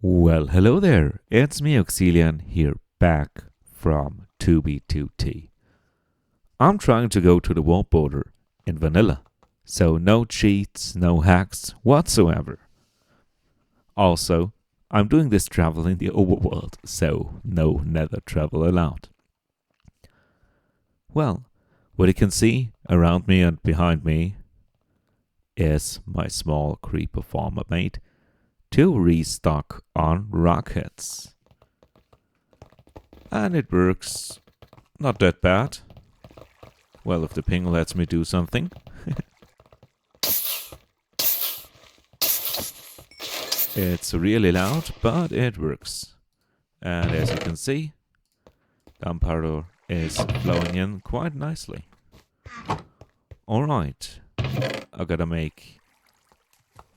Well, hello there. It's me, Auxilian, here back from 2B2T. I'm trying to go to the world border in vanilla, so no cheats, no hacks whatsoever. Also, I'm doing this travel in the overworld, so no nether travel allowed. Well, what you can see around me and behind me is my small creeper farm I made to restock on rockets. And it works not that bad. Well, if the ping lets me do something. It's really loud, but it works. And as you can see, gunpowder is flowing in quite nicely. Alright, I gotta make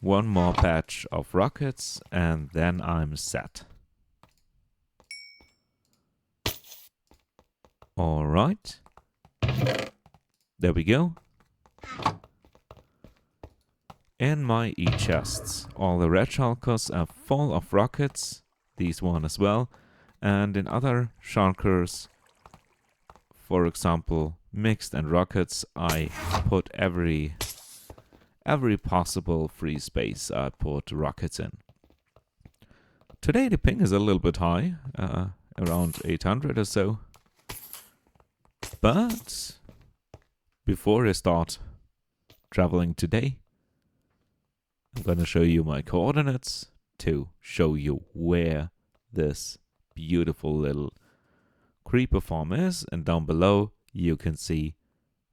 one more batch of rockets and then I'm set. Alright, there we go. In my e-chests, all the red shulkers are full of rockets, these one as well, and in other shulkers, for example, mixed and rockets, I put every possible free space I put rockets in. Today the ping is a little bit high, around 800 or so, but before I start traveling today, I'm gonna show you my coordinates to show you where this beautiful little creeper farm is, and down below you can see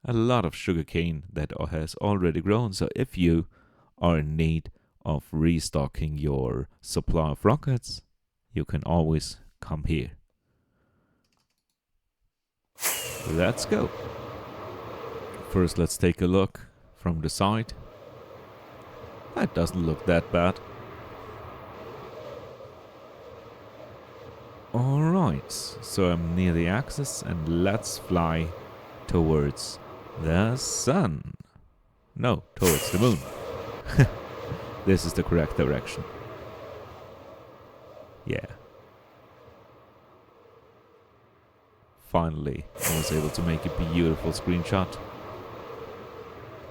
a lot of sugarcane that has already grown. So if you are in need of restocking your supply of rockets, you can always come here. Let's go. First, let's take a look from the side. That doesn't look that bad. Alright, so I'm near the axis and let's fly towards the sun. No, towards the moon. This is the correct direction. Yeah. Finally, I was able to make a beautiful screenshot.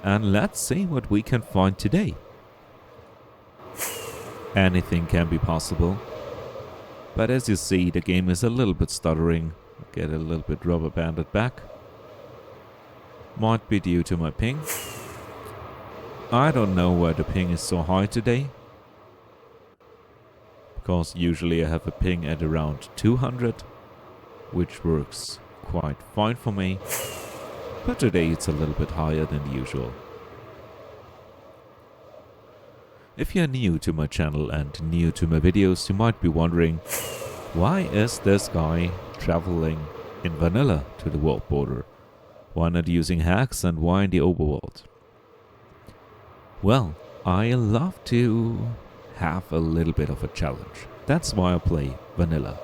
And let's see what we can find today. Anything can be possible. But as you see, the game is a little bit stuttering. Get a little bit rubber banded back. Might be due to my ping. I don't know why the ping is so high today. Because usually I have a ping at around 200, which works quite fine for me. But today it's a little bit higher than usual. If you're new to my channel and new to my videos, you might be wondering, why is this guy traveling in vanilla to the world border? Why not using hacks and why in the overworld? Well, I love to have a little bit of a challenge. That's why I play vanilla.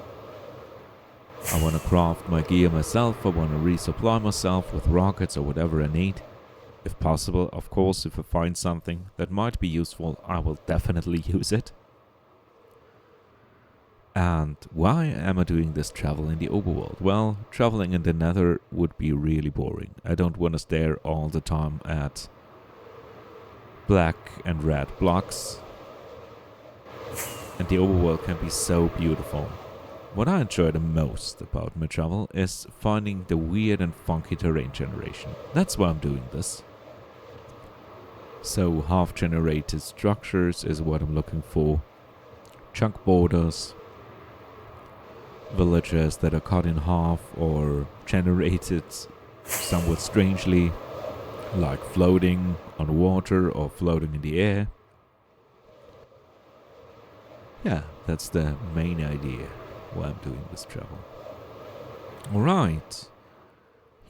I want to craft my gear myself, I want to resupply myself with rockets or whatever I need. If possible, of course, if I find something that might be useful, I will definitely use it. And why am I doing this travel in the overworld? Well, traveling in the nether would be really boring. I don't want to stare all the time at black and red blocks. And the overworld can be so beautiful. What I enjoy the most about my travel is finding the weird and funky terrain generation. That's why I'm doing this. So half-generated structures is what I'm looking for. Chunk borders. Villages that are cut in half or generated somewhat strangely, like floating on water or floating in the air. Yeah, that's the main idea why I'm doing this travel. Alright,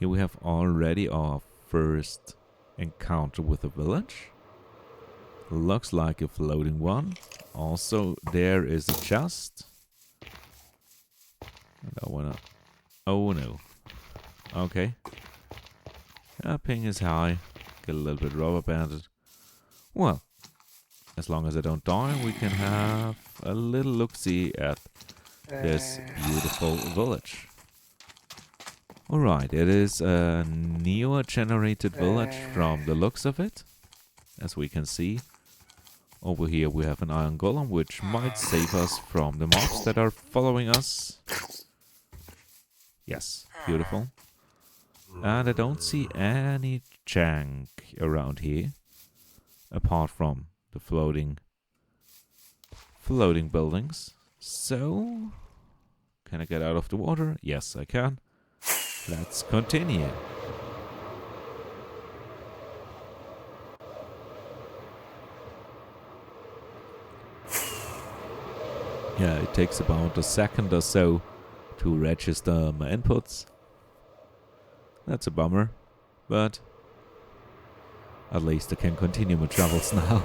here we have already our first encounter with a village. Looks like a floating one. Also, there is a chest. I don't wanna... Oh no. Okay. Ping is high. Get a little bit rubber banded. Well, as long as I don't die, we can have a little look-see at this beautiful village. Alright, it is a newer generated village from the looks of it, as we can see. Over here we have an iron golem, which might save us from the mobs that are following us. Yes, beautiful. And I don't see any junk around here, apart from the floating buildings. So, can I get out of the water? Yes, I can. Let's continue. Yeah, it takes about a second or so to register my inputs. That's a bummer, but at least I can continue my travels now.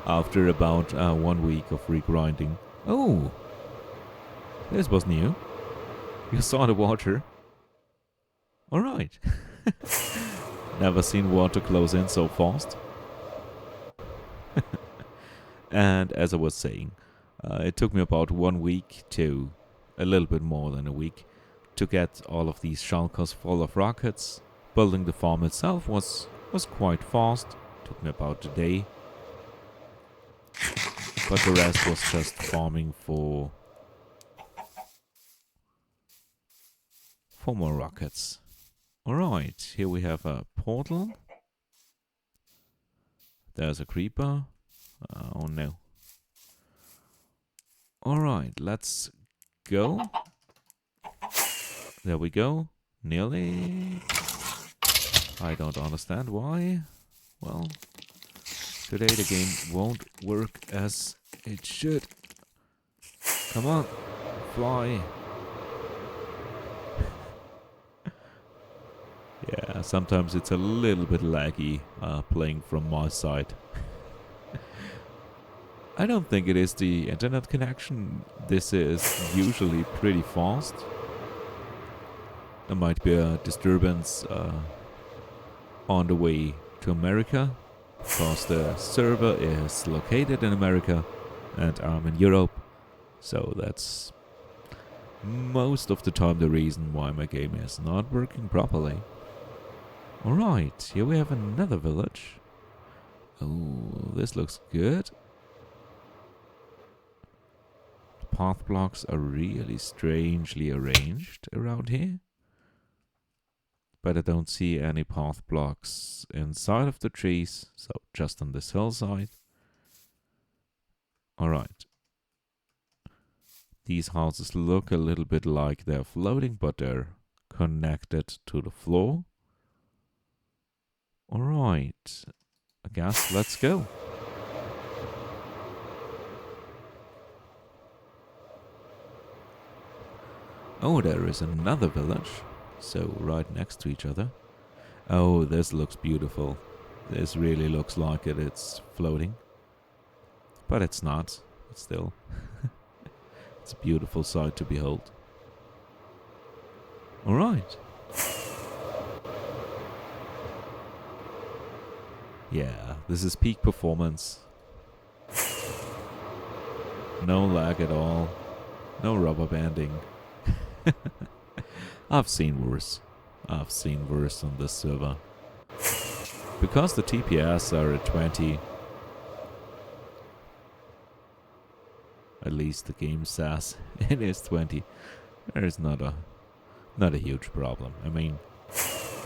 After about 1 week of regrinding. Oh! This was new. You saw the water. Alright. Never seen water close in so fast. And as I was saying, it took me about 1 week to a little bit more than a week to get all of these shulkers full of rockets. Building the farm itself was quite fast. Took me about a day. But the rest was just farming for more rockets. Alright, here we have a portal. There's a creeper. Oh no. Alright, let's go. There we go. Nearly. I don't understand why. Well, today the game won't work as it should. Come on, fly. Yeah, sometimes it's a little bit laggy playing from my side. I don't think it is the internet connection. This is usually pretty fast. There might be a disturbance on the way to America, because the server is located in America and I'm in Europe. So that's most of the time the reason why my game is not working properly. Alright, here we have another village. Oh, this looks good. The path blocks are really strangely arranged around here. But I don't see any path blocks inside of the trees, so just on this hillside. Alright. These houses look a little bit like they're floating, but they're connected to the floor. Alright, I guess let's go. Oh, there is another village. So, right next to each other. Oh, this looks beautiful. This really looks like it's floating. But it's not. It's still. It's a beautiful sight to behold. Alright. Yeah, this is peak performance. No lag at all. No rubber banding. I've seen worse. I've seen worse on this server. Because the TPS are at 20. At least the game says it is 20. There's not a huge problem. I mean,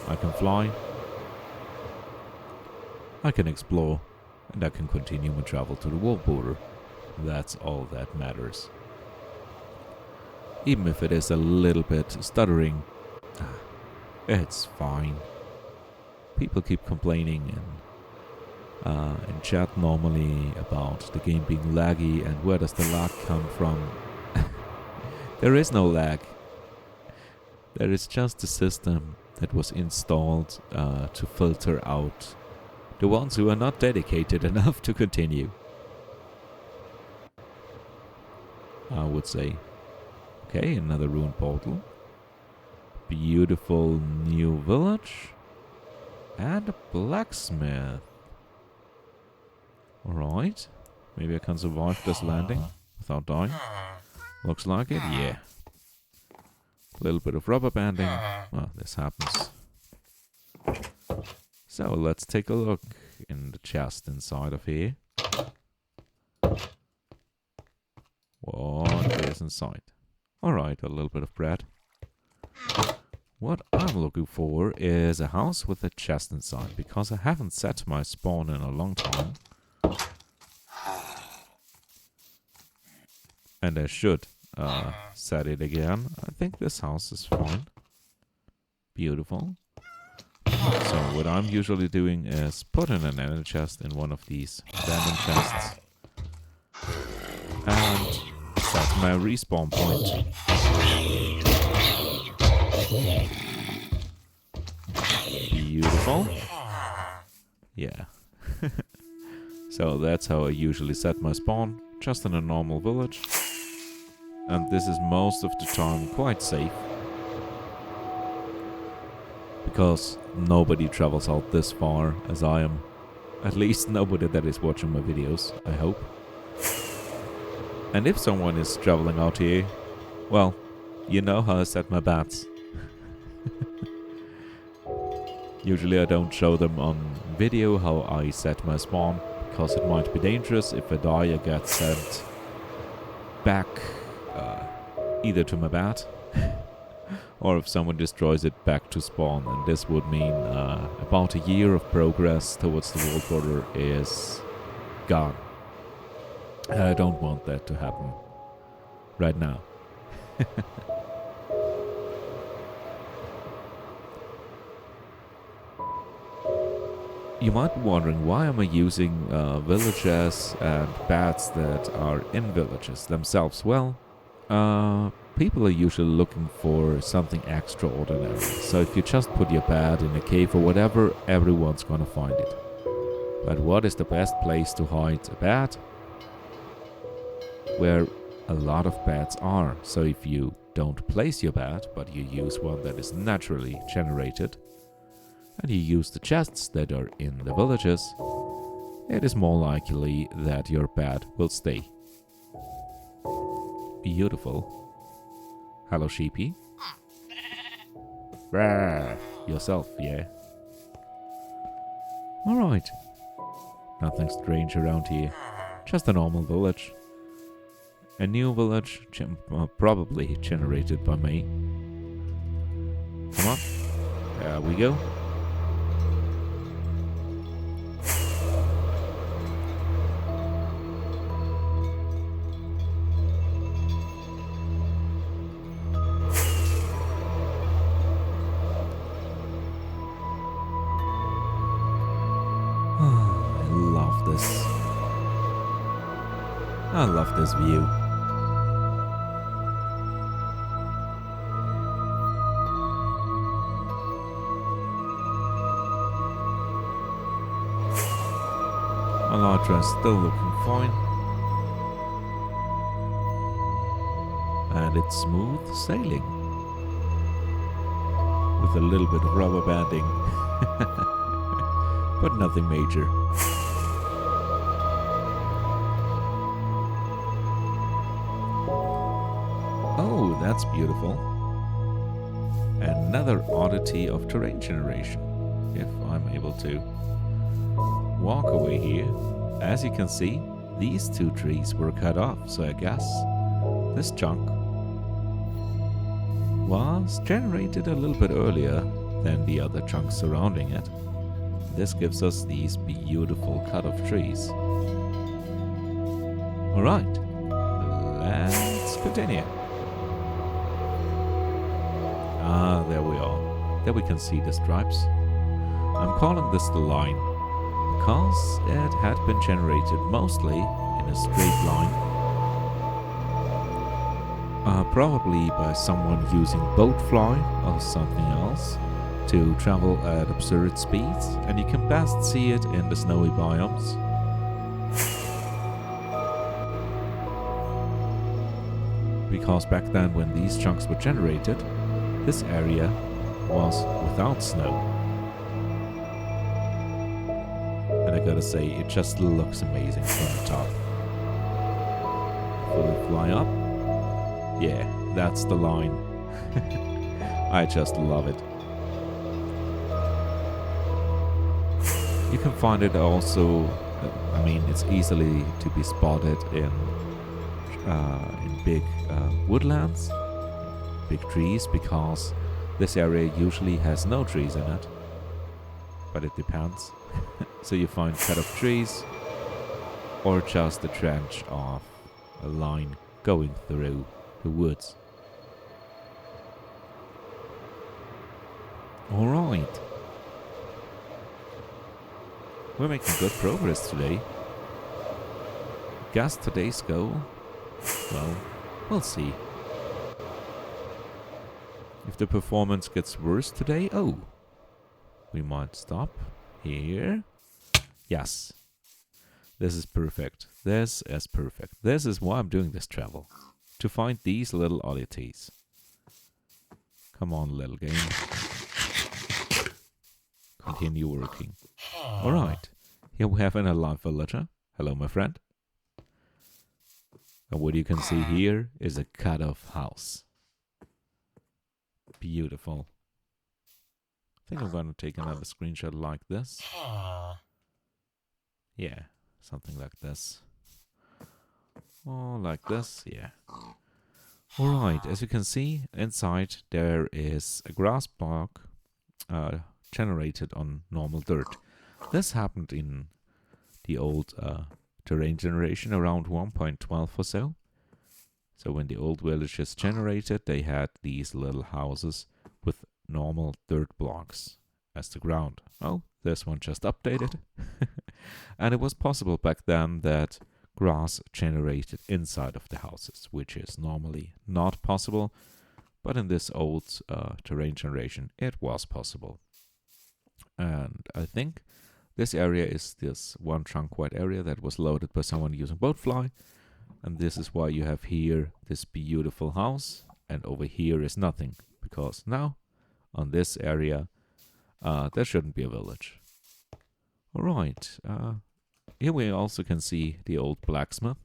I can fly. I can explore, and I can continue my travel to the world border. That's all that matters. Even if it is a little bit stuttering, it's fine. People keep complaining in chat normally about the game being laggy and where does the lag come from. There is no lag. There is just a system that was installed to filter out the ones who are not dedicated enough to continue. I would say. Okay, another ruined portal. Beautiful new village. And a blacksmith. Alright. Maybe I can survive this landing without dying. Looks like it, yeah. A little bit of rubber banding. Well, this happens. So, let's take a look in the chest inside of here. What is inside? Alright, a little bit of bread. What I'm looking for is a house with a chest inside, because I haven't set my spawn in a long time. And I should set it again. I think this house is fine. Beautiful. So what I'm usually doing is put in an ender chest in one of these random chests. And set my respawn point. Beautiful. Yeah. So that's how I usually set my spawn. Just in a normal village. And this is most of the time quite safe. Because nobody travels out this far as I am. At least nobody that is watching my videos, I hope. And if someone is traveling out here, well, you know how I set my bats. Usually I don't show them on video how I set my spawn, because it might be dangerous. If I die, I get sent back either to my bat, or if someone destroys it, back to spawn. And this would mean about a year of progress towards the world border is gone. And I don't want that to happen right now. You might be wondering, why am I using villages and bats that are in villages themselves? Well, people are usually looking for something extraordinary. So if you just put your bat in a cave or whatever, everyone's gonna find it. But what is the best place to hide a bat? Where a lot of bats are. So if you don't place your bat, but you use one that is naturally generated, and you use the chests that are in the villages, it is more likely that your bat will stay. Beautiful. Hello, sheepy. Rawr. Yourself, yeah. Alright. Nothing strange around here. Just a normal village. A new village, probably generated by me. Come on. There we go. I love this view. Elytra is still looking fine. And it's smooth sailing. With a little bit of rubber banding. But nothing major. Oh, that's beautiful. Another oddity of terrain generation. If I'm able to walk away here. As you can see, these two trees were cut off, so I guess this chunk was generated a little bit earlier than the other chunks surrounding it. This gives us these beautiful cut-off trees. Alright, let's continue. Ah, there we are. There we can see the stripes. I'm calling this the line because it had been generated mostly in a straight line. Probably by someone using boatfly or something else to travel at absurd speeds, and you can best see it in the snowy biomes. Because back then when these chunks were generated, this area was without snow. And I gotta say, it just looks amazing from the top. If we fly up, yeah, that's the line. I just love it. You can find it also, I mean, it's easily to be spotted in big woodlands, big trees, because this area usually has no trees in it, but it depends. So you find cut off trees, or just a trench of a line going through the woods. Alright. We're making good progress today. Guess today's goal? Well, we'll see. If the performance gets worse today, oh, we might stop here. Yes. This is perfect. This is perfect. This is why I'm doing this travel. To find these little oddities. Come on, little game. Continue working. Alright. Here we have an alive villager. Hello, my friend. And what you can see here is a cut-off house. Beautiful. I think I'm going to take another screenshot like this. Yeah, something like this. Or like this, yeah. Alright, as you can see, inside there is a grass block generated on normal dirt. This happened in the old terrain generation around 1.12 or so. So when the old villages generated, they had these little houses with normal dirt blocks as the ground. Oh, this one just updated. And it was possible back then that grass generated inside of the houses, which is normally not possible. But in this old terrain generation, it was possible. And I think this area is this one chunk white area that was loaded by someone using Boatfly. And this is why you have here this beautiful house, and over here is nothing, because now on this area there shouldn't be a village. Alright, here we also can see the old blacksmith.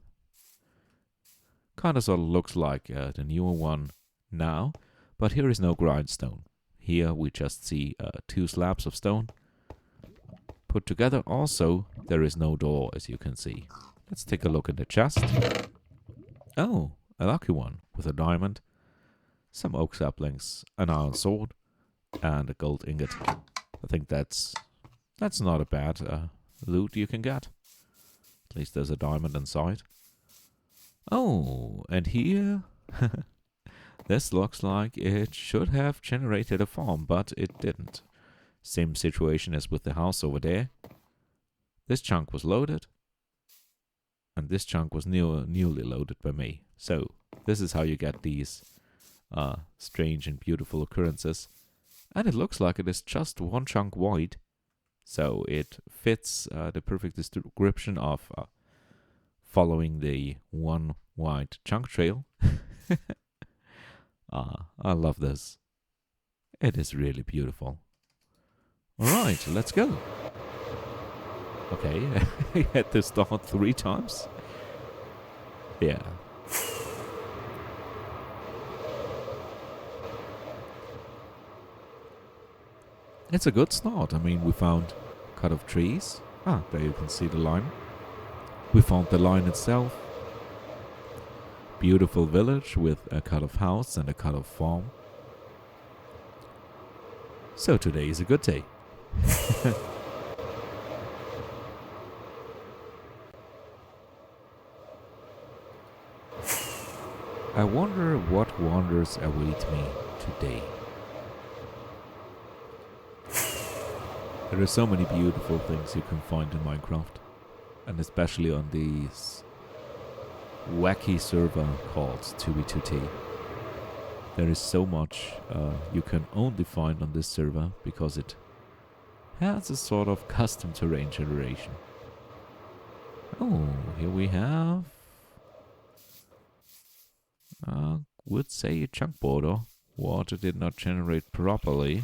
Kinda sort of looks like the newer one now, but here is no grindstone. Here we just see 2 slabs of stone put together. Also, there is no door, as you can see. Let's take a look at the chest. Oh, a lucky one with a diamond, some oak saplings, an iron sword, and a gold ingot. I think that's not a bad loot you can get. At least there's a diamond inside. Oh, and here, this looks like it should have generated a farm, but it didn't. Same situation as with the house over there. This chunk was loaded, and this chunk was newly loaded by me. So this is how you get these strange and beautiful occurrences. And it looks like it is just one chunk wide. So it fits the perfect description of following the one wide chunk trail. I love this. It is really beautiful. Alright, let's go. Okay, I had to start 3 times. Yeah. It's a good start. I mean, we found cut off trees. Ah, there you can see the line. We found the line itself. Beautiful village with a cut off house and a cut off farm. So today is a good day. I wonder what wonders await me today. There are so many beautiful things you can find in Minecraft, and especially on these wacky server called 2v2t. There is so much you can only find on this server because it has a sort of custom terrain generation. Oh, here we have, would say a chunk border. Water did not generate properly.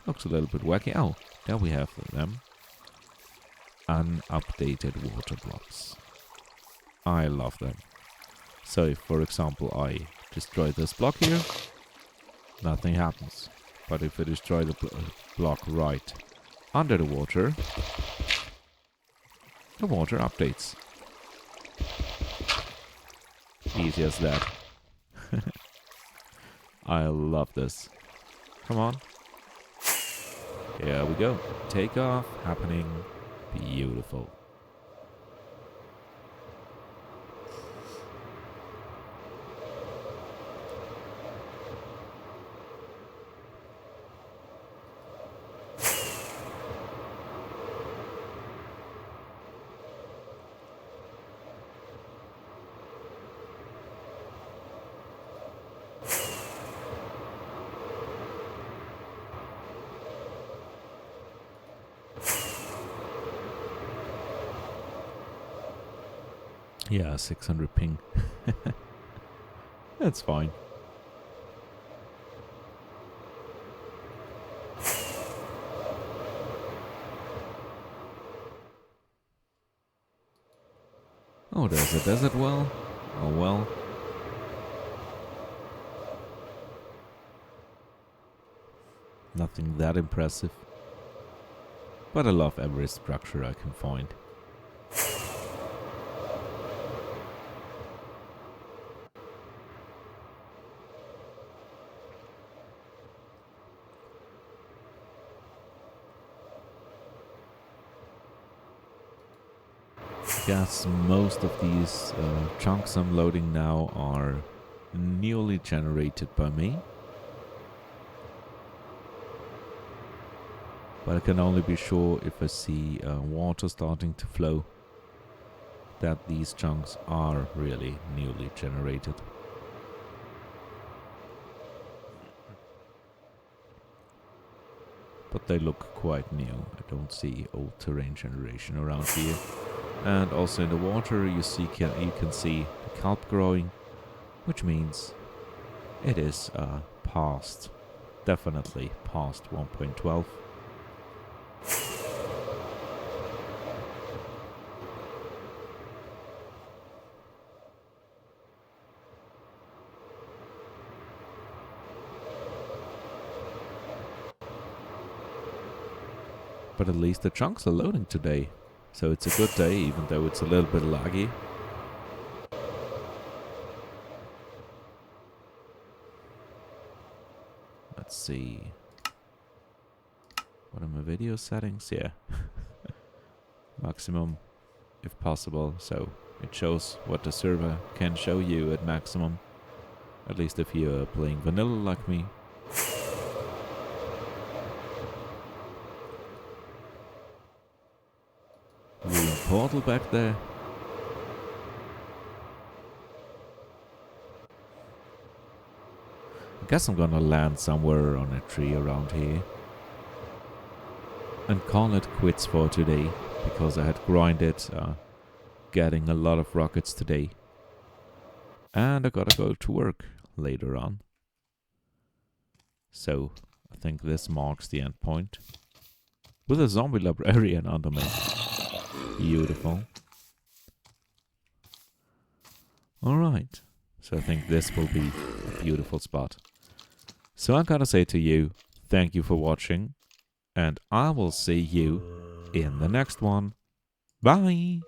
Looks a little bit wacky. Oh, there we have them. unupdated water blocks. I love them. So if, for example, I destroy this block here, nothing happens. But if I destroy the block right under the water updates. Easy as that. I love this. Come on. Here we go. Takeoff happening. Beautiful. Yeah, 600 ping. That's fine. Oh, there's a desert well. Oh well. Nothing that impressive. But I love every structure I can find. I guess most of these chunks I'm loading now are newly generated by me. But I can only be sure if I see water starting to flow that these chunks are really newly generated. But they look quite new. I don't see old terrain generation around here. And also in the water you can see the kelp growing, which means it is past, definitely past 1.12. But at least the chunks are loading today. So it's a good day, even though it's a little bit laggy. Let's see. What are my video settings? Yeah. Maximum, if possible. So it shows what the server can show you at maximum. At least if you're playing vanilla like me. Wooden portal back there. I guess I'm gonna land somewhere on a tree around here. And call it quits for today. Because I had grinded getting a lot of rockets today. And I gotta go to work later on. So I think this marks the end point. With a zombie librarian under me. Beautiful. Alright. So I think this will be a beautiful spot. So I gotta say to you, thank you for watching. And I will see you in the next one. Bye!